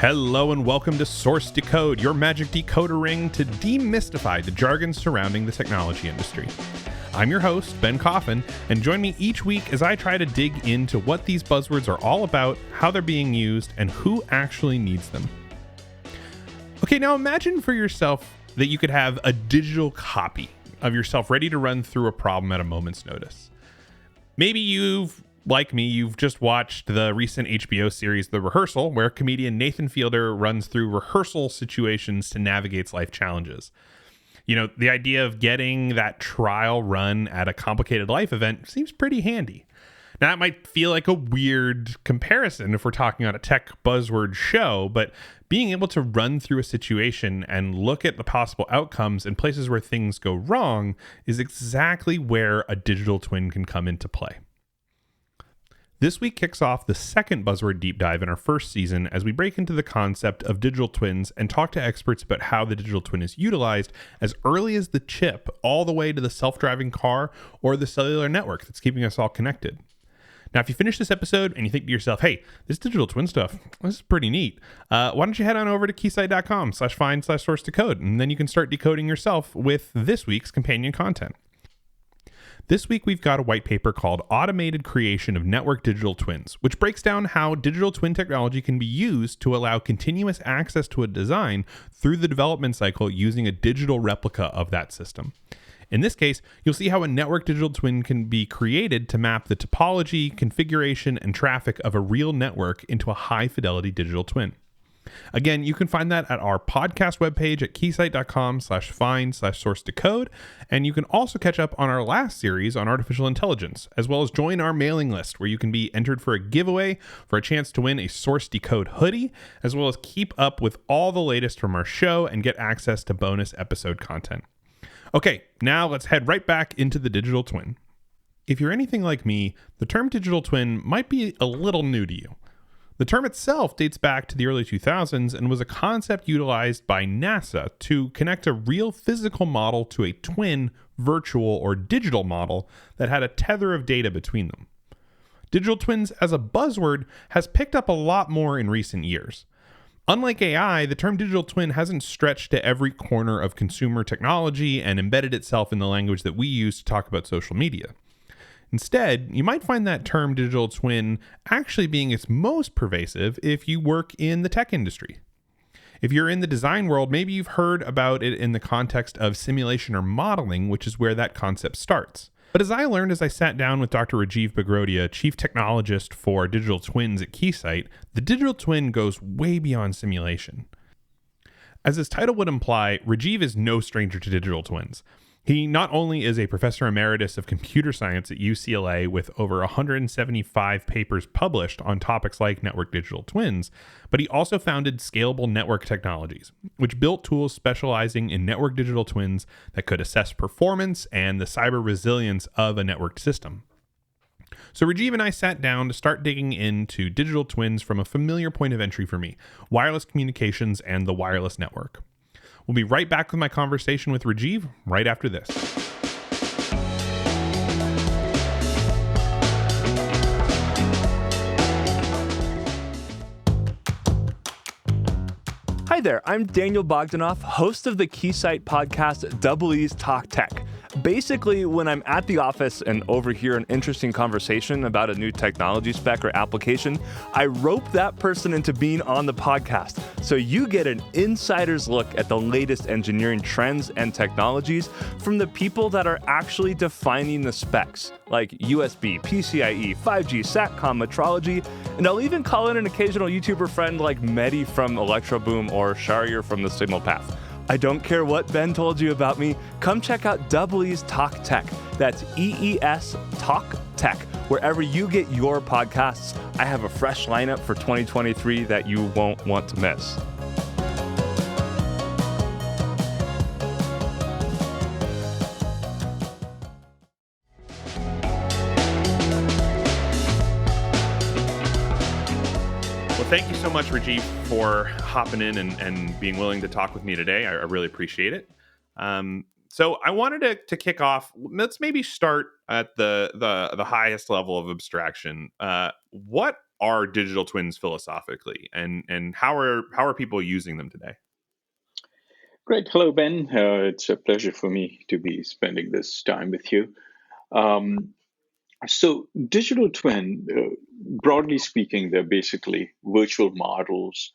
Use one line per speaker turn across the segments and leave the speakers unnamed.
Hello and welcome to Source Decode, your magic decoder ring to demystify the jargon surrounding the technology industry. I'm your host, Ben Coffin, and join me each week as I try to dig into what these buzzwords are all about, how they're being used, and who actually needs them. Okay, now imagine for yourself that you could have a digital copy of yourself ready to run through a problem at a moment's notice. Maybe you've just watched the recent HBO series The Rehearsal, where comedian Nathan Fielder runs through rehearsal situations to navigate life challenges. You know, the idea of getting that trial run at a complicated life event seems pretty handy. Now, it might feel like a weird comparison if we're talking on a tech buzzword show, but being able to run through a situation and look at the possible outcomes and places where things go wrong is exactly where a digital twin can come into play. This week kicks off the second buzzword deep dive in our first season as we break into the concept of digital twins and talk to experts about how the digital twin is utilized as early as the chip all the way to the self-driving car or the cellular network that's keeping us all connected. Now, if you finish this episode and you think to yourself, hey, this digital twin stuff, this is pretty neat, why don't you head on over to keysight.com/find/source-decode, and then you can start decoding yourself with this week's companion content. This week, we've got a white paper called Automated Creation of Network Digital Twins, which breaks down how digital twin technology can be used to allow continuous access to a design through the development cycle using a digital replica of that system. In this case, you'll see how a network digital twin can be created to map the topology, configuration, and traffic of a real network into a high-fidelity digital twin. Again, you can find that at our podcast webpage at keysight.com/find/source-decode, and you can also catch up on our last series on artificial intelligence, as well as join our mailing list where you can be entered for a giveaway for a chance to win a Source Decode hoodie, as well as keep up with all the latest from our show and get access to bonus episode content. Okay, now let's head right back into the digital twin. If you're anything like me, the term digital twin might be a little new to you. The term itself dates back to the early 2000s and was a concept utilized by NASA to connect a real physical model to a twin, virtual, or digital model that had a tether of data between them. Digital twins as a buzzword has picked up a lot more in recent years. Unlike AI, the term digital twin hasn't stretched to every corner of consumer technology and embedded itself in the language that we use to talk about social media. Instead, you might find that term digital twin actually being its most pervasive if you work in the tech industry. If you're in the design world, maybe you've heard about it in the context of simulation or modeling, which is where that concept starts. But as I learned as I sat down with Dr. Rajiv Bagrodia, chief technologist for digital twins at Keysight, the digital twin goes way beyond simulation. As its title would imply, Rajiv is no stranger to digital twins. He not only is a professor emeritus of computer science at UCLA with over 175 papers published on topics like network digital twins, but he also founded Scalable Network Technologies, which built tools specializing in network digital twins that could assess performance and the cyber resilience of a networked system. So Rajiv and I sat down to start digging into digital twins from a familiar point of entry for me, wireless communications and the wireless network. We'll be right back with my conversation with Rajiv right after this.
Hi there, I'm Daniel Bogdanoff, host of the Keysight podcast Double E's Talk Tech. Basically, when I'm at the office and overhear an interesting conversation about a new technology spec or application, I rope that person into being on the podcast. So you get an insider's look at the latest engineering trends and technologies from the people that are actually defining the specs, like USB, PCIe, 5G, SATCOM, metrology, and I'll even call in an occasional YouTuber friend like Mehdi from Electroboom or Shahriar from the Signal Path. I don't care what Ben told you about me. Come check out Double E's Talk Tech. That's EES Talk Tech. Wherever you get your podcasts, I have a fresh lineup for 2023 that you won't want to miss.
Thank you so much, Rajiv, for hopping in and being willing to talk with me today. I really appreciate it. So I wanted to kick off. Let's maybe start at the highest level of abstraction. What are digital twins philosophically, and how are people using them today?
Great. Hello, Ben. It's a pleasure for me to be spending this time with you. Um, digital twin, broadly speaking, they're basically virtual models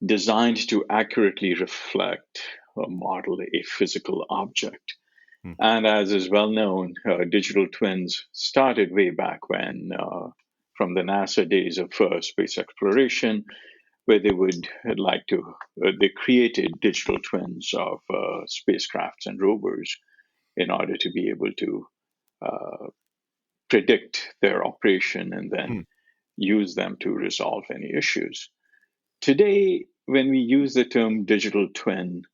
designed to accurately reflect or model a physical object.
Hmm.
And as is well known, digital twins started way back when, from the NASA days of space exploration, where they would like to, they created digital twins of spacecrafts and rovers in order to be able to uh, predict their operation and
Hmm.
then use them to resolve any issues. Today, when we use the term digital twin,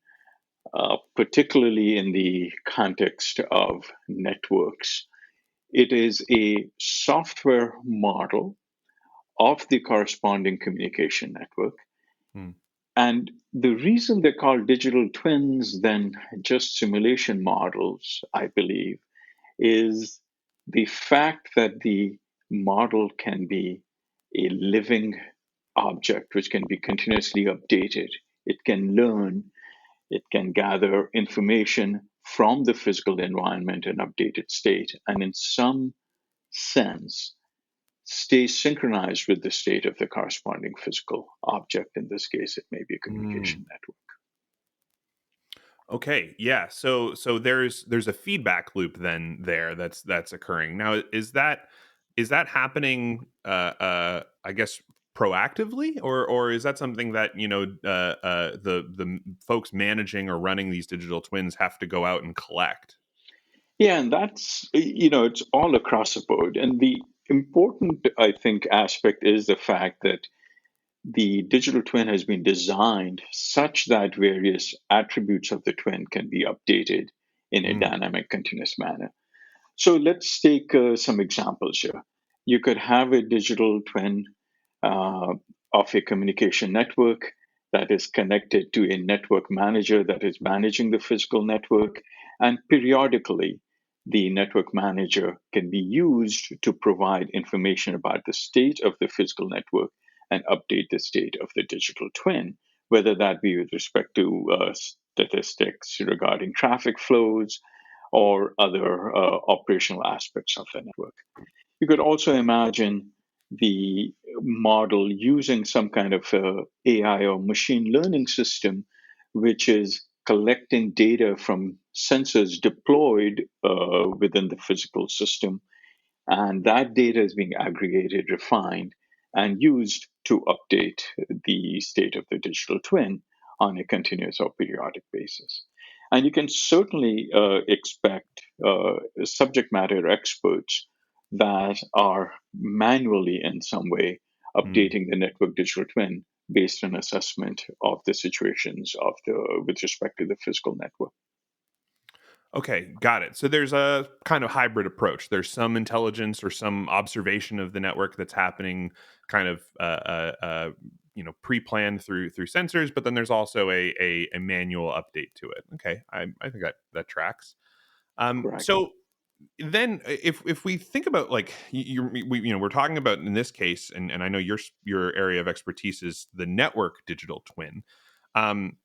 particularly in the context of networks, it is a software model of the corresponding communication network.
Hmm.
And the reason they're called digital twins than just simulation models, I believe, is the fact that the model can be a living object which can be continuously updated. It can learn, it can gather information from the physical environment in updated state, and in some sense, stay synchronized with the state of the corresponding physical object. In this case, it may be a
Hmm.
communication network.
Okay, yeah. So there's a feedback loop then there that's occurring. Now is that happening I guess proactively, or is that something that the folks managing or running these digital twins have to go out and collect?
Yeah, and it's all across the board. And the important, I think, aspect is the fact that the digital twin has been designed such that various attributes of the twin can be updated in a
Mm,
dynamic, continuous manner. So let's take some examples here. You could have a digital twin uh, of a communication network that is connected to a network manager that is managing the physical network. And periodically, the network manager can be used to provide information about the state of the physical network and update the state of the digital twin, whether that be with respect to statistics regarding traffic flows or other operational aspects of the network. You could also imagine the model using some kind of AI or machine learning system, which is collecting data from sensors deployed within the physical system. And that data is being aggregated, refined, and used to update the state of the digital twin on a continuous or periodic basis. And you can certainly expect subject matter experts that are manually, in some way,
mm.
updating the network digital twin based on assessment of the situations of the with respect to the physical network.
Okay, got it. So there's a kind of hybrid approach. There's some intelligence or some observation of the network that's happening, kind of pre-planned through sensors, but then there's also a manual update to it. Okay, I think that tracks.
Correct.
So then if we think about like we're talking about in this case, and I know your area of expertise is the network digital twin. um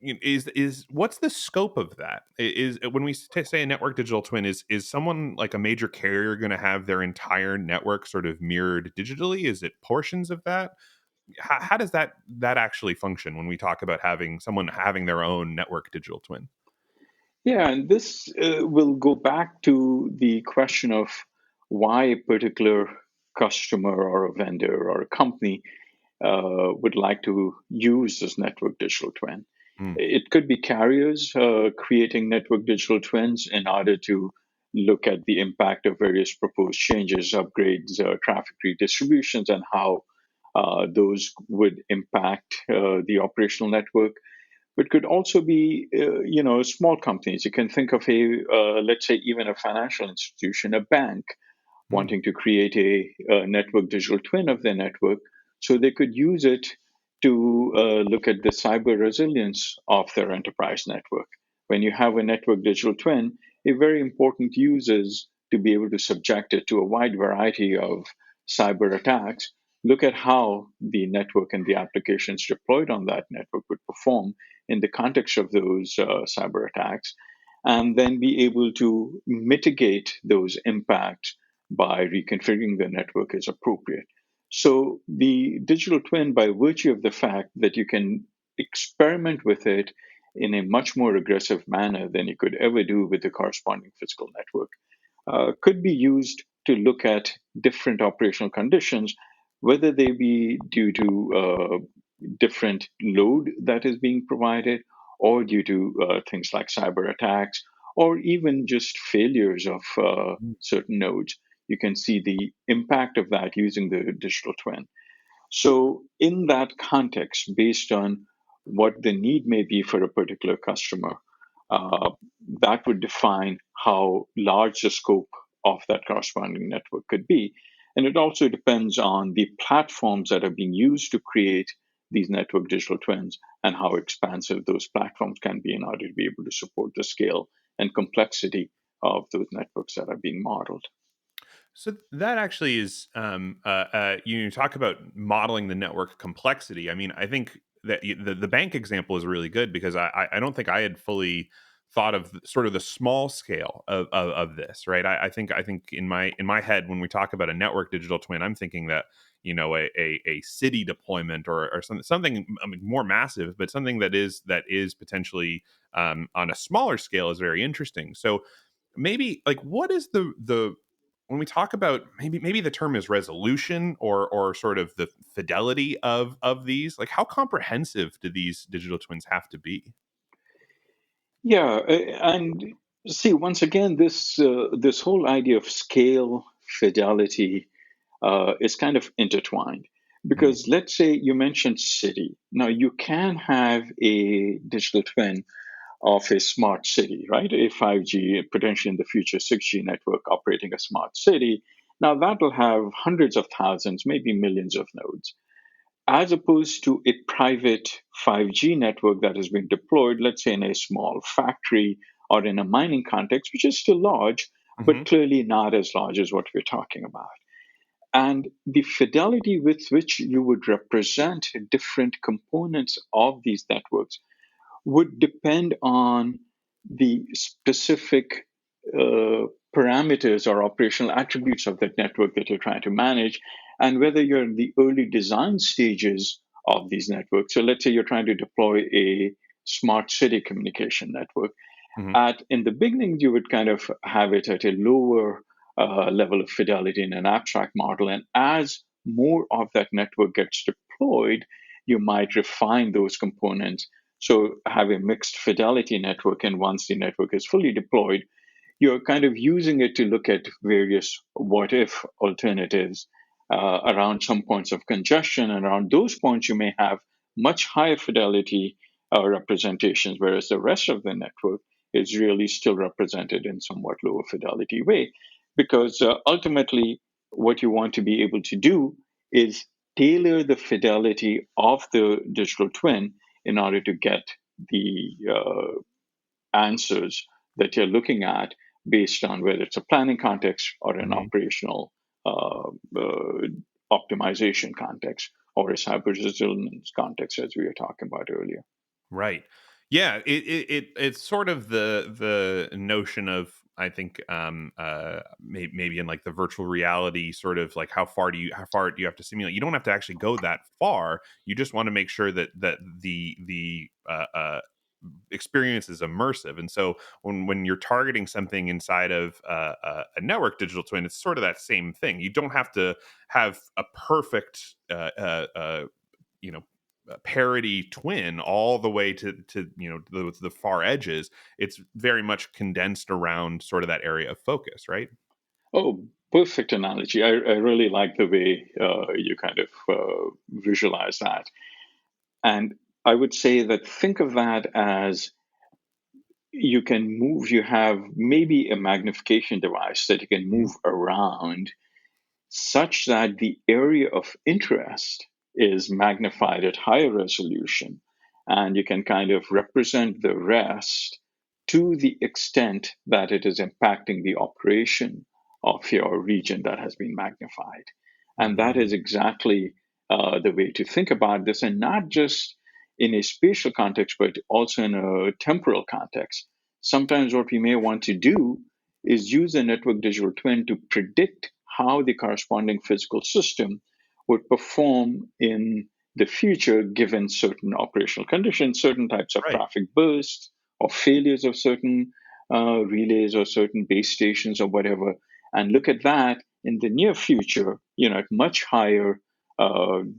is what's the scope of that? Is when we say a network digital twin, is someone like a major carrier going to have their entire network sort of mirrored digitally? Is it portions of that? How does that actually function when we talk about having someone having their own network digital twin?
Yeah, and this will go back to the question of why a particular customer or a vendor or a company would like to use this network digital twin.
Mm,
It could be carriers creating network digital twins in order to look at the impact of various proposed changes, upgrades, traffic redistributions, and how those would impact the operational network, but could also be small companies. You can think of a let's say even a financial institution, a bank
mm.
wanting to create a network digital twin of their network, so they could use it to look at the cyber resilience of their enterprise network. When you have a network digital twin, a very important use is to be able to subject it to a wide variety of cyber attacks look at how the network and the applications deployed on that network would perform in the context of those cyber attacks, and then be able to mitigate those impacts by reconfiguring the network as appropriate. So, the digital twin, by virtue of the fact that you can experiment with it in a much more aggressive manner than you could ever do with the corresponding physical network, could be used to look at different operational conditions, whether they be due to different load that is being provided, or due to things like cyber attacks, or even just failures of certain nodes. You can see the impact of that using the digital twin. So, in that context, based on what the need may be for a particular customer, uh, that would define how large the scope of that corresponding network could be. And it also depends on the platforms that are being used to create these network digital twins and how expansive those platforms can be in order to be able to support the scale and complexity of those networks that are being modeled.
So that actually is, you talk about modeling the network complexity. I mean, I think that the bank example is really good because I don't think I had fully thought of sort of the small scale of this, right? I think in my head when we talk about a network digital twin, I'm thinking that a city deployment or something more massive, but something that is potentially on a smaller scale is very interesting. So maybe like what is the when we talk about maybe the term is resolution or sort of the fidelity of these, like how comprehensive do these digital twins have to be?
Yeah, and see, once again, this whole idea of scale, fidelity, is kind of intertwined.
Mhm.
Because let's say you mentioned city. Now you can have a digital twin of a smart city, right? A 5G, potentially in the future 6G network operating a smart city. Now that will have hundreds of thousands, maybe millions of nodes, as opposed to a private 5G network that has been deployed, let's say in a small factory or in a mining context, which is still large, but
Mhm.
clearly not as large as what we're talking about. And the fidelity with which you would represent different components of these networks would depend on the specific uh, parameters or operational attributes of that network that you're trying to manage, and whether you're in the early design stages of these networks. So, let's say you're trying to deploy a smart city communication network.
Mhm.
At in the beginning, you would kind of have it at a lower level of fidelity in an abstract model, and as more of that network gets deployed, you might refine those components. So have a mixed fidelity network, and once the network is fully deployed, you're kind of using it to look at various what if alternatives around some points of congestion. And around those points, you may have much higher fidelity representations, whereas the rest of the network is really still represented in somewhat lower fidelity way. Because ultimately, what you want to be able to do is tailor the fidelity of the digital twin in order to get the answers that you're looking at based on whether it's a planning context or an
Mhm.
operational optimization context or a cyber resilience context, as we were talking about earlier.
Right. Yeah, it's sort of the notion of I think maybe in like the virtual reality sort of like how far do you have to simulate? You don't have to actually go that far. You just want to make sure that the experience is immersive. And so when you're targeting something inside of a network digital twin, it's sort of that same thing. You don't have to have a perfect you know parody twin all the way to the far edges. It's very much condensed around sort of that area of focus, right?
Oh, perfect analogy. I really like the way you kind of visualize that. And I would say that think of that as you can move, you have maybe a magnification device that you can
Mhm.
move around such that the area of interest is magnified at higher resolution, and you can kind of represent the rest to the extent that it is impacting the operation of your region that has been magnified. And that is exactly the way to think about this, and not just in a spatial context, but also in a temporal context. Sometimes what we may want to do is use a network digital twin to predict how the corresponding physical system would perform in the future given certain operational conditions, certain types of
Right.
traffic bursts or failures of certain relays or certain base stations or whatever, and look at that in the near future, at much higher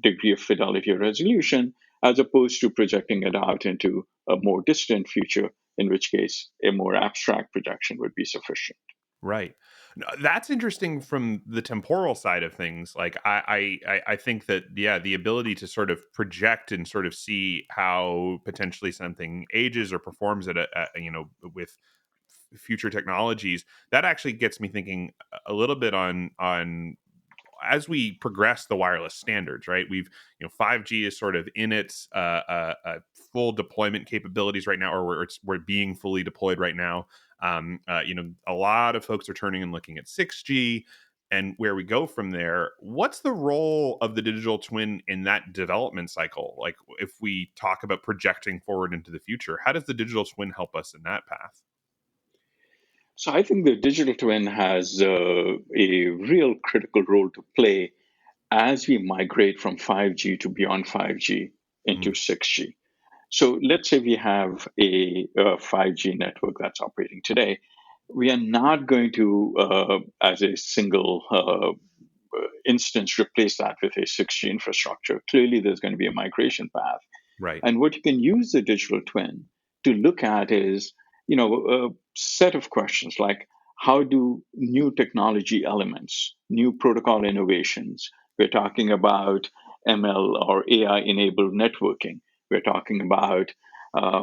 degree of fidelity or resolution, as opposed to projecting it out into a more distant future, in which case a more abstract projection would be sufficient.
Right. No, that's interesting from the temporal side of things. Like I think that the ability to sort of project and sort of see how potentially something ages or performs at with future technologies, that actually gets me thinking a little bit on as we progress the wireless standards, right? 5G is sort of in its full deployment capabilities right now, or we're being fully deployed right now. A lot of folks are turning and looking at 6G, and where we go from there. What's the role of the digital twin in that development cycle? Like, if we talk about projecting forward into the future, how does the digital twin help us in that path?
So I think the digital twin has a real critical role to play as we migrate from 5G to beyond 5G into
Mm,
6G. So let's say we have a 5G network that's operating today. We are not going to, as a single instance, replace that with a 6G infrastructure. Clearly, there's going to be a migration path.
right.
And what you can use the digital twin to look at is, a set of questions like how do new technology elements, new protocol innovations, we're talking about ML or AI enabled networking, we're talking about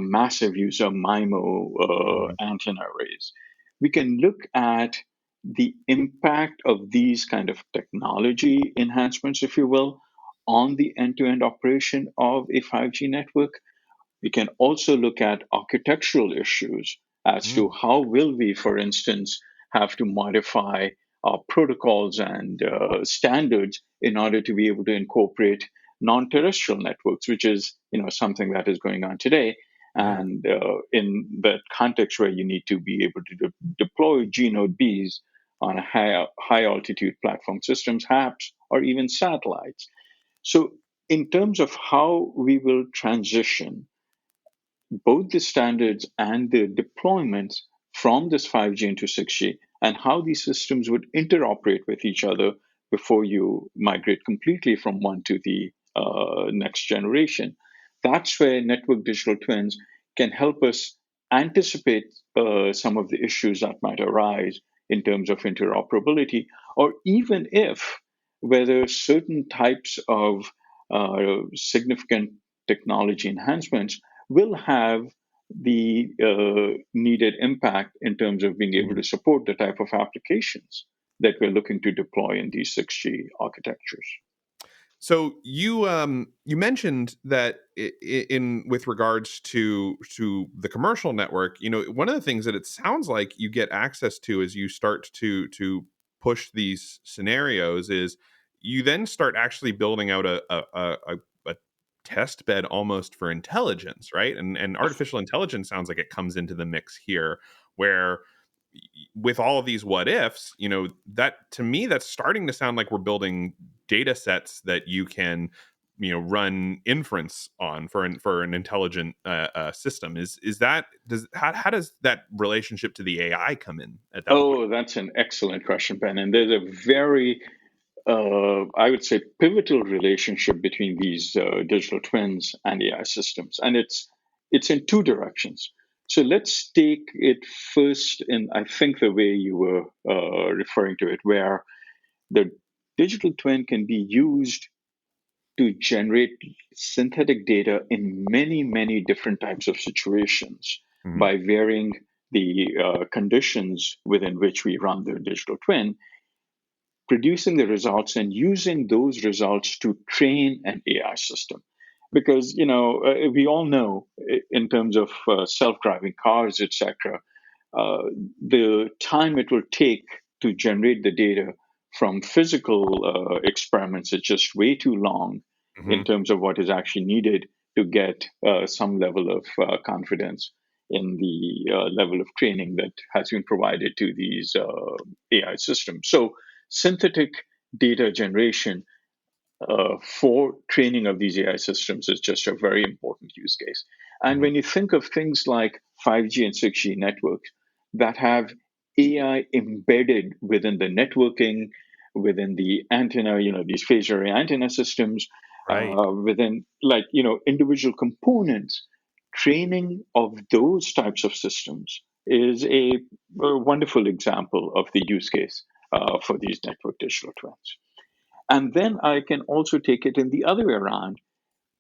massive use of MIMO
Mhm.
antenna arrays. We can look at the impact of these kind of technology enhancements, if you will, on the end-to-end operation of a 5G network. We can also look at architectural issues as to
Mm,
how will we, for instance, have to modify our protocols and standards in order to be able to incorporate non-terrestrial networks, which is something that is going on today.
yeah.
And in that context, where you need to be able to deploy G-Node Bs on a high altitude platform systems, HAPS, or even satellites. So, in terms of how we will transition both the standards and the deployments from this 5G into 6G, and how these systems would interoperate with each other before you migrate completely from one to the next generation. That's where network digital twins can help us anticipate some of the issues that might arise in terms of interoperability, or even if whether certain types of significant technology enhancements will have the needed impact in terms of being able to support the type of applications that we're looking to deploy in these 6G architectures.
So you mentioned that in with regards to the commercial network, one of the things that it sounds like you get access to as you start to push these scenarios is you then start actually building out a test bed almost for intelligence, right? And artificial intelligence sounds like it comes into the mix here, where with all of these what ifs, that to me, that's starting to sound like we're building data sets that you can, run inference on for an intelligent system. Is that does how does that relationship to the AI come in at that point?
Oh, that's an excellent question, Ben. And there's a very, I would say, pivotal relationship between these digital twins and AI systems, and it's in two directions. So let's take it first in, I think, the way you were referring to it, where the digital twin can be used to generate synthetic data in many, many different types of situations
Mhm.
by varying the conditions within which we run the digital twin, producing the results and using those results to train an AI system. Because we all know, in terms of self-driving cars, etc., uh, the time it will take to generate the data from physical experiments is just way too long in
Hmm.
terms of what is actually needed to get some level of confidence in the level of training that has been provided to these AI systems. So, synthetic data generation for training of these AI systems is just a very important use case. And
Hmm.
when you think of things like 5G and 6G networks that have AI embedded within the networking, within the antenna, these phased array antenna systems,
Right.
within individual components, training of those types of systems is a wonderful example of the use case for these network digital twins. And then I can also take it in the other way around,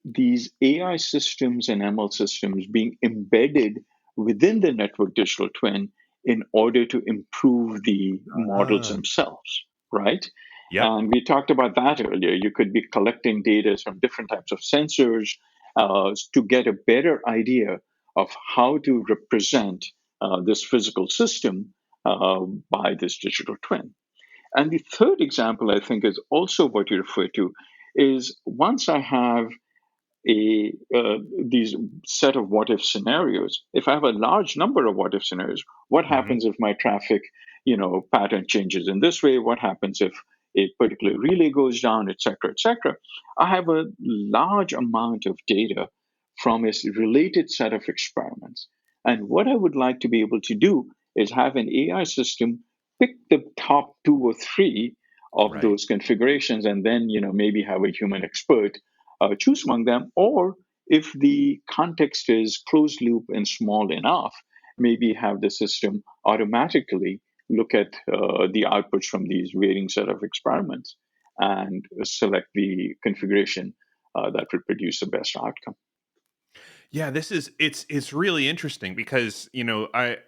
these AI systems and ML systems being embedded within the network digital twin in order to improve the models
Ah,
themselves, right?
yep.
And we talked about that earlier. You could be collecting data from different types of sensors to get a better idea of how to represent this physical system by this digital twin. And the third example, I think, is also what you refer to, is once I have a these set of what if scenarios, if I have a large number of what if scenarios, what
Hmm.
happens if my traffic pattern changes in this way? What happens if a particular relay goes down, etc., etc.? I have a large amount of data from a related set of experiments, and what I would like to be able to do is have an AI system pick the top two or three of
Right.
those configurations, and then maybe have a human expert choose among them. Or if the context is closed loop and small enough, maybe have the system automatically look at the outputs from these varying set of experiments and select the configuration that would produce the best outcome.
Yeah, it's really interesting because, I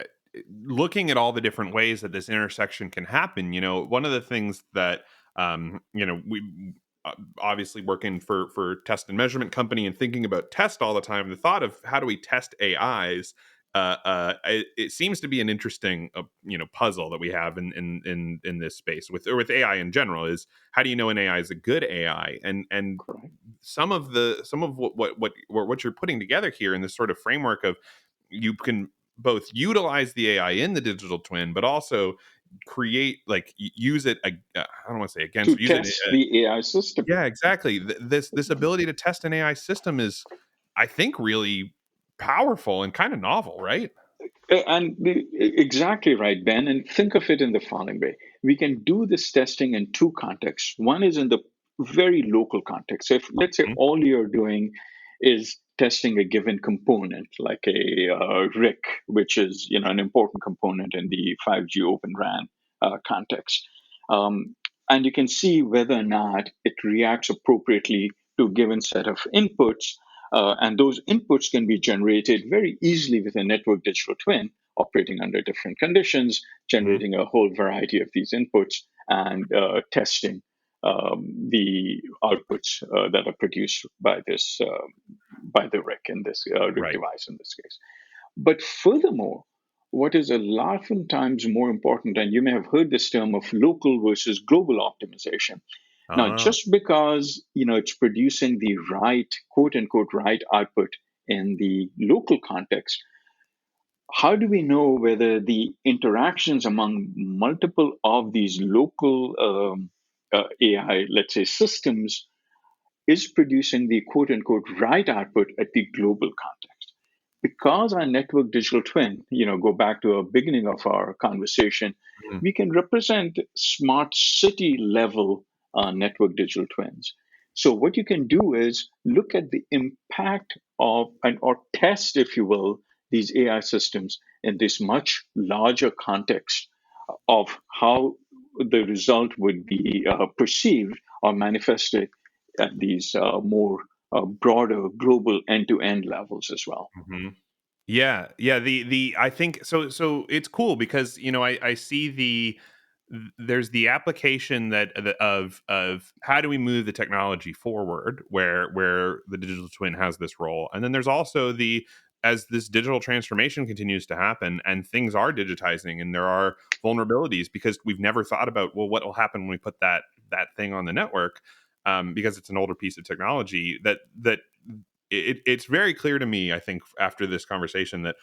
looking at all the different ways that this intersection can happen, one of the things that we obviously working for test and measurement company and thinking about test all the time, the thought of how do we test AIs, it seems to be an interesting puzzle that we have in this space with AI in general. Is how do you know an AI is a good AI? And
Correct.
some of what you're putting together here in this sort of framework of you can both utilize the AI in the digital twin, but also create use it. I don't want to say against,
To
use it.
test the AI system.
Yeah, exactly. This ability to test an AI system is, I think, really powerful and kind of novel, right?
Exactly right, Ben. And think of it in the following way: we can do this testing in two contexts. One is in the very local context. So if, let's say,
Mhm.
all you're doing is testing a given component, like a RIC, which is an important component in the 5G Open RAN context, um, and you can see whether or not it reacts appropriately to a given set of inputs, and those inputs can be generated very easily with a network digital twin operating under different conditions,
Mhm.
generating a whole variety of these inputs and testing the outputs that are produced by this by the RIC in this RIC
Right.
device in this case. But furthermore, what is a lot times more important, and you may have heard this term of local versus global optimization. Now,
Ah,
just because it's producing the right quote unquote right output in the local context, how do we know whether the interactions among multiple of these local AI, let's say, systems, is producing the quote unquote right output at the global context? Because our network digital twin, go back to a beginning of our conversation,
mhm.
we can represent smart city level network digital twins. So what you can do is look at the impact of and or test, if you will, these AI systems in this much larger context of how the result would be perceived or manifested at these more broader global end-to-end levels as well.
Mhm. Yeah, yeah. The I think so. So it's cool because I see there's the application of how do we move the technology forward where the digital twin has this role, and then there's also as this digital transformation continues to happen and things are digitizing and there are vulnerabilities because we've never thought about, well, what will happen when we put that thing on the network, because it's an older piece of technology, it's very clear to me, I think, after this conversation, that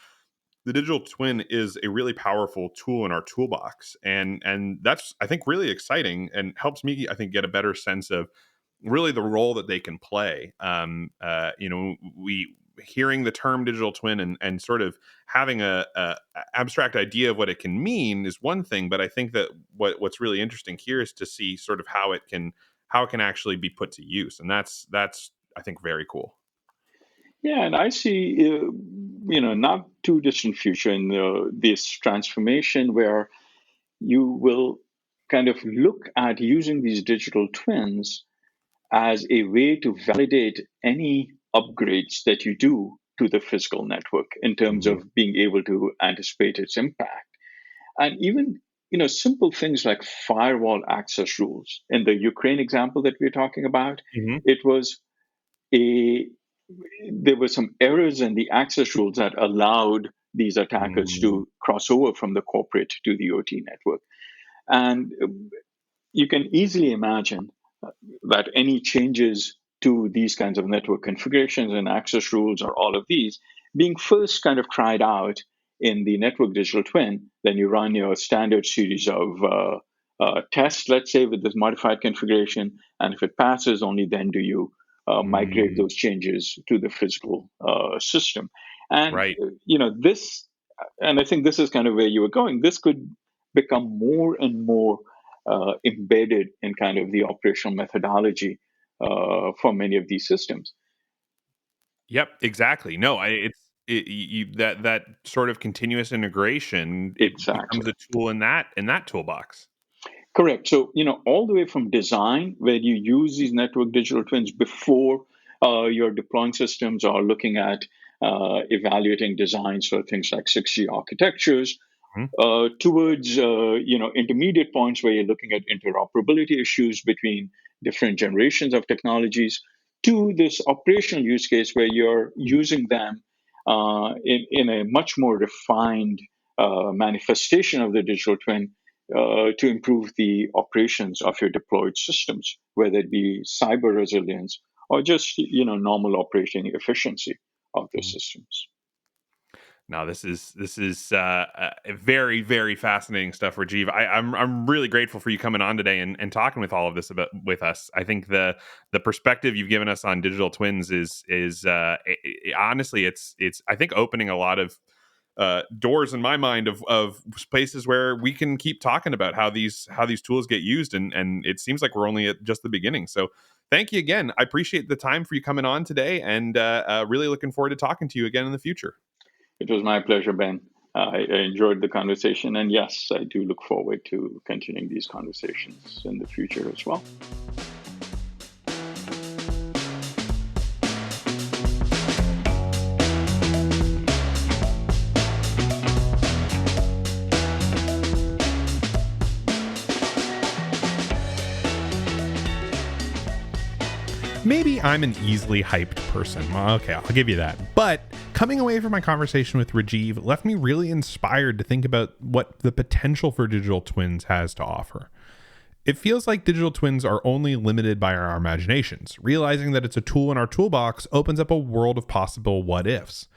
the digital twin is a really powerful tool in our toolbox, and that's, I think, really exciting and helps me, I think, get a better sense of really the role that they can play. We hearing the term digital twin and sort of having a abstract idea of what it can mean is one thing, but I think that what's really interesting here is to see sort of how it can actually be put to use, and that's I think very cool.
Yeah, and I see, not too distant future in this transformation where you will kind of look at using these digital twins as a way to validate any upgrades that you do to the physical network in terms
Mhm.
of being able to anticipate its impact. And even, simple things like firewall access rules. In the Ukraine example that we're talking about,
Mhm.
it was a there were some errors in the access rules that allowed these attackers
Mm.
to cross over from the corporate to the OT network. And you can easily imagine that any changes to these kinds of network configurations and access rules or all of these being first kind of tried out in the network digital twin, then you run your standard series of tests, let's say, with this modified configuration. And if it passes, only then do you migrate
Mm.
those changes to the physical system. And,
Right.
this, and I think this is kind of where you were going, this could become more and more embedded in kind of the operational methodology for many of these systems.
Yep, exactly. No, that sort of continuous integration, it becomes
Exactly.
a tool in that toolbox.
Correct. So, all the way from design, where you use these network digital twins before you're deploying systems or looking at evaluating designs for things like 6G architectures,
Mhm.
towards intermediate points where you're looking at interoperability issues between different generations of technologies, to this operational use case where you're using them in a much more refined manifestation of the digital twin to improve the operations of your deployed systems, whether it be cyber resilience or just normal operating efficiency of the systems.
No, this is very, very fascinating stuff, Rajiv. I'm really grateful for you coming on today and talking with all of this about with us. I think the perspective you've given us on digital twins is honestly, it's I think opening a lot of doors in my mind of places where we can keep talking about how these tools get used, and it seems like we're only at just the beginning. So thank you again. I appreciate the time for you coming on today, and really looking forward to talking to you again in the future.
It was my pleasure, Ben. I enjoyed the conversation, and yes, I do look forward to continuing these conversations in the future as well.
Maybe I'm an easily hyped person. Well, okay, I'll give you that. But coming away from my conversation with Rajiv left me really inspired to think about what the potential for digital twins has to offer. It feels like digital twins are only limited by our imaginations. Realizing that it's a tool in our toolbox opens up a world of possible what ifs.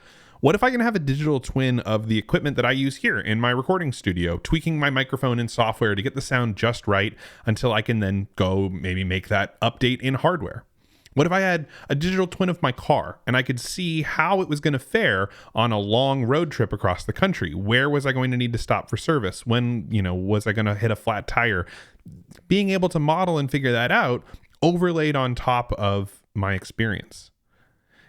What if I can have a digital twin of the equipment that I use here in my recording studio, tweaking my microphone and software to get the sound just right until I can then go maybe make that update in hardware? What if I had a digital twin of my car and I could see how it was going to fare on a long road trip across the country? Where was I going to need to stop for service? When, was I going to hit a flat tire? Being able to model and figure that out overlaid on top of my experience.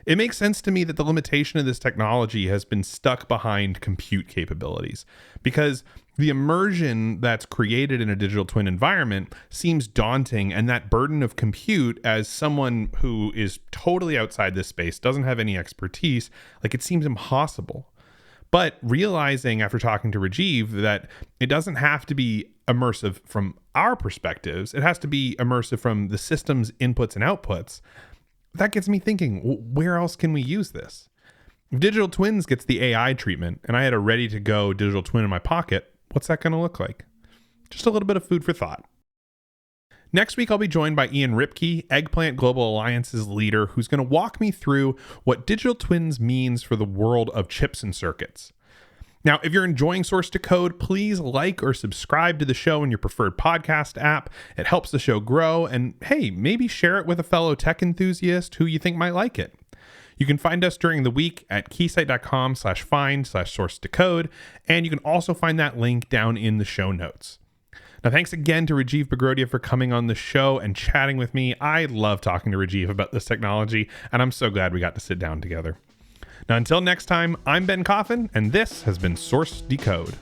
It makes sense to me that the limitation of this technology has been stuck behind compute capabilities, because the immersion that's created in a digital twin environment seems daunting, and that burden of compute, as someone who is totally outside this space, doesn't have any expertise, like it seems impossible. But realizing after talking to Rajiv that it doesn't have to be immersive from our perspectives, it has to be immersive from the system's inputs and outputs, that gets me thinking, where else can we use this? If Digital Twins gets the AI treatment and I had a ready-to-go digital twin in my pocket, what's that going to look like? Just a little bit of food for thought. Next week, I'll be joined by Ian Ripke, Eggplant Global Alliance's leader, who's going to walk me through what digital twins means for the world of chips and circuits. Now, if you're enjoying Source to Code, please like or subscribe to the show in your preferred podcast app. It helps the show grow, and hey, maybe share it with a fellow tech enthusiast who you think might like it. You can find us during the week at keysight.com/find/source-to-code, and you can also find that link down in the show notes. Now, thanks again to Rajiv Bagrodia for coming on the show and chatting with me. I love talking to Rajiv about this technology, and I'm so glad we got to sit down together. Now, until next time, I'm Ben Coffin, and this has been Source Decode.